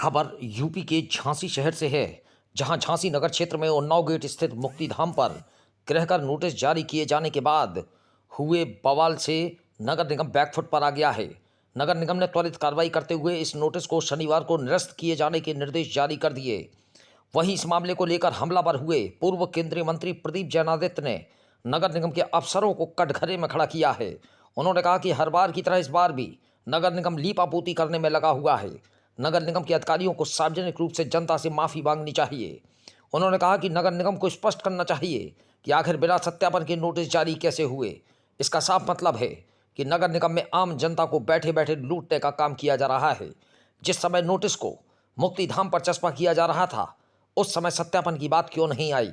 खबर यूपी के झांसी शहर से है, जहां झांसी नगर क्षेत्र में उन्नाव गेट स्थित मुक्तिधाम पर गृहकर नोटिस जारी किए जाने के बाद हुए बवाल से नगर निगम बैकफुट पर आ गया है। नगर निगम ने त्वरित कार्रवाई करते हुए इस नोटिस को शनिवार को निरस्त किए जाने के निर्देश जारी कर दिए। वहीं इस मामले को लेकर हमलावर हुए पूर्व केंद्रीय मंत्री प्रदीप जैनादित्य ने नगर निगम के अफसरों को कटघरे में खड़ा किया है। उन्होंने कहा कि हर बार की तरह इस बार भी नगर निगम लीपापोती करने में लगा हुआ है। नगर निगम के अधिकारियों को सार्वजनिक रूप से जनता से माफ़ी मांगनी चाहिए। उन्होंने कहा कि नगर निगम को स्पष्ट करना चाहिए कि आखिर बिना सत्यापन के नोटिस जारी कैसे हुए। इसका साफ मतलब है कि नगर निगम में आम जनता को बैठे बैठे लूटने का काम किया जा रहा है। जिस समय नोटिस को मुक्तिधाम पर चस्पा किया जा रहा था, उस समय सत्यापन की बात क्यों नहीं आई?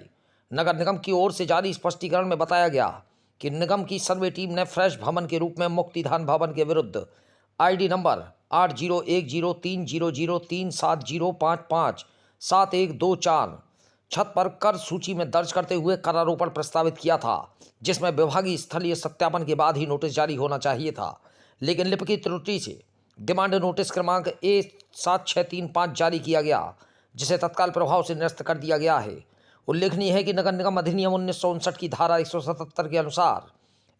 नगर निगम की ओर से जारी स्पष्टीकरण में बताया गया कि निगम की सर्वे टीम ने फ्रेश भवन के रूप में मुक्तिधाम भवन के विरुद्ध ID नंबर 8010030370557124 छत पर कर सूची में दर्ज करते हुए करारोपण प्रस्तावित किया था, जिसमें विभागीय स्थलीय सत्यापन के बाद ही नोटिस जारी होना चाहिए था। लेकिन लिप की त्रुटि से डिमांड नोटिस क्रमांक A7635 जारी किया गया, जिसे तत्काल प्रभाव से निरस्त कर दिया गया है। उल्लेखनीय है कि नगर निगम अधिनियम 1959 की धारा 177 के अनुसार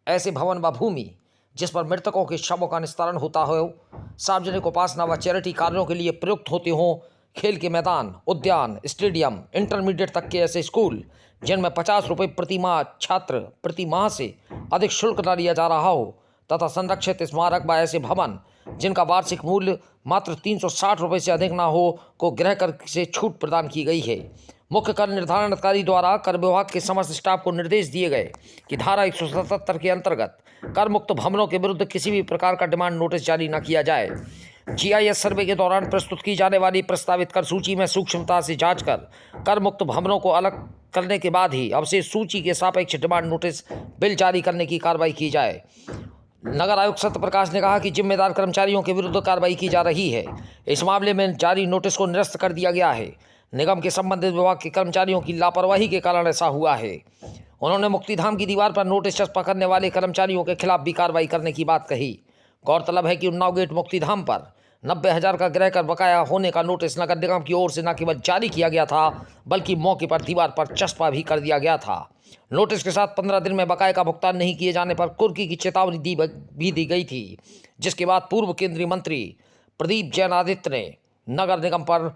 ऐसे भवन व भूमि जिस पर मृतकों के शवों का निस्तारण होता हो, सार्वजनिक उपासना व चैरिटी कार्यों के लिए प्रयुक्त होते हों, खेल के मैदान, उद्यान, स्टेडियम, इंटरमीडिएट तक के ऐसे स्कूल जिनमें 50 रुपये प्रति माह छात्र प्रति माह से अधिक शुल्क न लिया जा रहा हो, तथा संरक्षित स्मारक व ऐसे भवन जिनका वार्षिक मूल्य मात्र 360 रुपये से अधिक न हो को गृह कर से छूट प्रदान की गई है। मुख्य कर निर्धारण अधिकारी द्वारा कर विभाग के समस्त स्टाफ को निर्देश दिए गए कि धारा 177 के अंतर्गत कर मुक्त भवनों के विरुद्ध किसी भी प्रकार का डिमांड नोटिस जारी न किया जाए। GIS सर्वे के दौरान प्रस्तुत की जाने वाली प्रस्तावित कर सूची में सूक्ष्मता से जांच कर मुक्त भवनों को अलग करने के बाद ही अवशेष सूची के सापेक्ष डिमांड नोटिस बिल जारी करने की कार्रवाई की जाए। नगर आयुक्त सत्य प्रकाश ने कहा कि जिम्मेदार कर्मचारियों के विरुद्ध कार्रवाई की जा रही है। इस मामले में जारी नोटिस को निरस्त कर दिया गया है। निगम के संबंधित विभाग के कर्मचारियों की लापरवाही के कारण ऐसा हुआ है। उन्होंने मुक्तिधाम की दीवार पर नोटिस चस्पा करने वाले कर्मचारियों के खिलाफ भी कार्रवाई करने की बात कही। गौरतलब है कि उन्नाव गेट मुक्तिधाम पर 90,000 का गृह कर बकाया होने का नोटिस नगर निगम की ओर से न केवल जारी किया गया था, बल्कि मौके पर दीवार पर चस्पा भी कर दिया गया था। नोटिस के साथ 15 दिन में बकाये का भुगतान नहीं किए जाने पर कुर्की की चेतावनी भी दी गई थी, जिसके बाद पूर्व केंद्रीय मंत्री प्रदीप जैनादित्य ने नगर निगम पर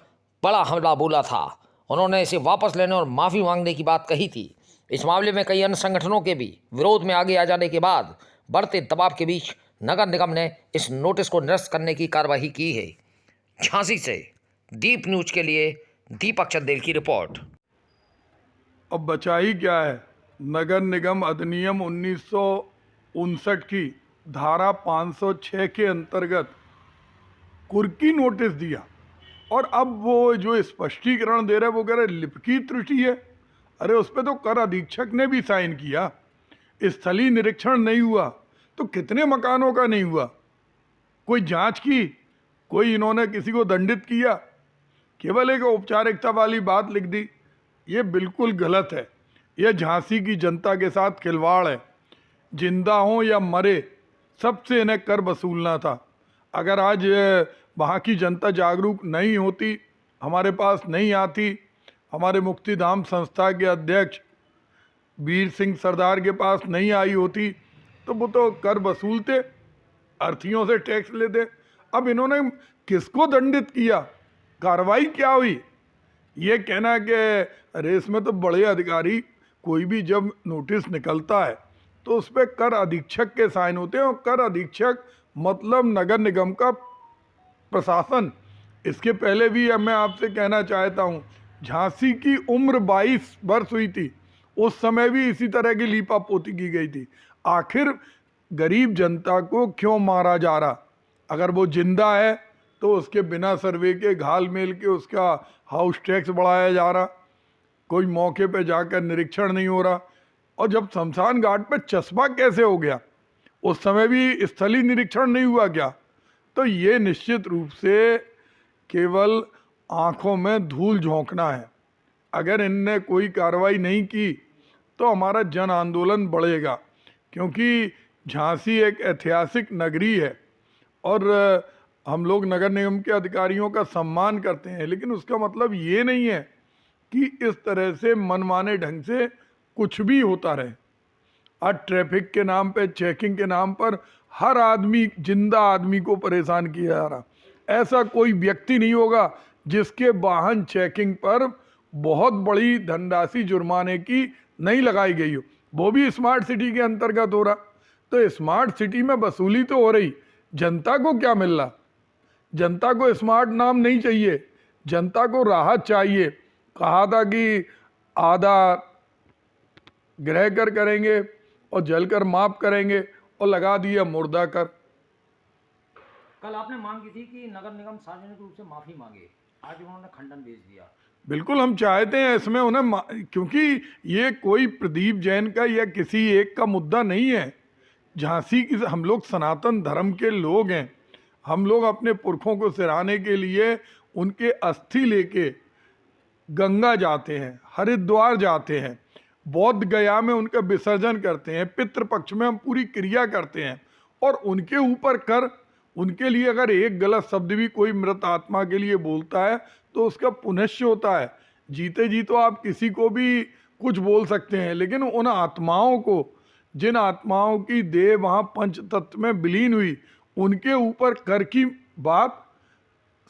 बड़ा हमला बोला था। उन्होंने इसे वापस लेने और माफ़ी मांगने की बात कही थी। इस मामले में कई अन्य संगठनों के भी विरोध में आगे आ जाने के बाद बढ़ते दबाव के बीच नगर निगम ने इस नोटिस को निरस्त करने की कार्रवाई की है। झांसी से दीप न्यूज के लिए दीपक चंदेल की रिपोर्ट। अब बचा ही क्या है? नगर निगम अधिनियम 1959 की धारा 506 के अंतर्गत कुर्की नोटिस दिया, और अब वो जो स्पष्टीकरण दे रहे हैं वो कह रहे लिप की त्रुटि है। अरे उस पर तो कर अधीक्षक ने भी साइन किया। स्थलीय निरीक्षण नहीं हुआ तो कितने मकानों का नहीं हुआ? कोई जांच की? कोई इन्होंने किसी को दंडित किया? केवल एक औपचारिकता वाली बात लिख दी। ये बिल्कुल गलत है। यह झांसी की जनता के साथ खिलवाड़ है। जिंदा हों या मरे, सबसे इन्हें कर वसूलना था। अगर आज वहाँ की जनता जागरूक नहीं होती, हमारे पास नहीं आती, हमारे मुक्तिधाम संस्था के अध्यक्ष वीर सिंह सरदार के पास नहीं आई होती, तो वो तो कर वसूलते, अर्थियों से टैक्स लेते। अब इन्होंने किसको दंडित किया? कार्रवाई क्या हुई? ये कहना कि अरे इसमें तो बड़े अधिकारी, कोई भी जब नोटिस निकलता है तो उस पर कर अधीक्षक के साइन होते हैं, और कर अधीक्षक मतलब नगर निगम का प्रशासन। इसके पहले भी अब मैं आपसे कहना चाहता हूँ, झांसी की उम्र 22 वर्ष हुई थी, उस समय भी इसी तरह की लीपापोती की गई थी। आखिर गरीब जनता को क्यों मारा जा रहा? अगर वो जिंदा है तो उसके बिना सर्वे के घाल मेल के उसका हाउस टैक्स बढ़ाया जा रहा, कोई मौके पे जाकर निरीक्षण नहीं हो रहा। और जब शमशान घाट पे चस्पा कैसे हो गया? उस समय भी स्थलीय निरीक्षण नहीं हुआ क्या? तो ये निश्चित रूप से केवल आंखों में धूल झोंकना है। अगर इनने कोई कार्रवाई नहीं की तो हमारा जन आंदोलन बढ़ेगा, क्योंकि झांसी एक ऐतिहासिक नगरी है और हम लोग नगर निगम के अधिकारियों का सम्मान करते हैं, लेकिन उसका मतलब ये नहीं है कि इस तरह से मनमाने ढंग से कुछ भी होता रहे। आज ट्रैफिक के नाम पे, चेकिंग के नाम पर हर आदमी, जिंदा आदमी को परेशान किया जा रहा। ऐसा कोई व्यक्ति नहीं होगा जिसके वाहन चेकिंग पर बहुत बड़ी धनराशि जुर्माने की नहीं लगाई गई हो, वो भी स्मार्ट सिटी के अंतर्गत हो रहा। तो स्मार्ट सिटी में वसूली तो हो रही, जनता को क्या मिल रहा? जनता को स्मार्ट नाम नहीं चाहिए, जनता को राहत चाहिए। कहा था कि आधा गृह कर करेंगे और जलकर माफ करेंगे, और लगा दिया मुर्दा कर। कल आपने मांग की थी कि नगर निगम सार्वजनिक रूप से माफी मांगे, आज उन्होंने खंडन भेज दिया। बिल्कुल हम चाहते हैं इसमें उन्हें, क्योंकि ये कोई प्रदीप जैन का या किसी एक का मुद्दा नहीं है। झांसी की, हम लोग सनातन धर्म के लोग हैं। हम लोग अपने पुरखों को सिराने के लिए उनके अस्थि लेके गंगा जाते हैं, हरिद्वार जाते हैं, बौद्ध गया में उनका विसर्जन करते हैं, पितृपक्ष में हम पूरी क्रिया करते हैं। और उनके ऊपर कर, उनके लिए अगर एक गलत शब्द भी कोई मृत आत्मा के लिए बोलता है तो उसका पुनश्य होता है। जीते जी तो आप किसी को भी कुछ बोल सकते हैं, लेकिन उन आत्माओं को, जिन आत्माओं की देह वहाँ पंच तत्व में विलीन हुई, उनके ऊपर कर की बात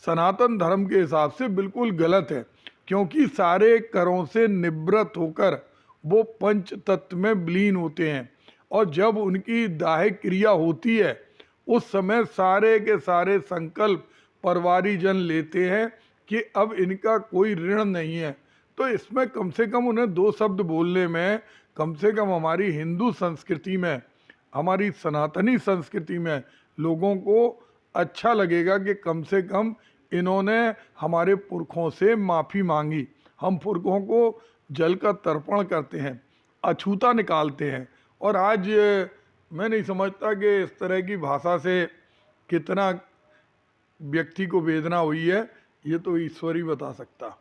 सनातन धर्म के हिसाब से बिल्कुल गलत है। क्योंकि सारे करों से निवृत्त होकर वो पंच तत्व में विलीन होते हैं, और जब उनकी दाह क्रिया होती है उस समय सारे के सारे संकल्प परवारी जन लेते हैं कि अब इनका कोई ऋण नहीं है। तो इसमें कम से कम उन्हें दो शब्द बोलने में, कम से कम हमारी हिंदू संस्कृति में, हमारी सनातनी संस्कृति में लोगों को अच्छा लगेगा कि कम से कम इन्होंने हमारे पुरखों से माफ़ी मांगी। हम पुरखों को जल का तर्पण करते हैं, अछूता निकालते हैं। और आज मैं नहीं समझता कि इस तरह की भाषा से कितना व्यक्ति को वेदना हुई है, ये तो ईश्वर ही बता सकता।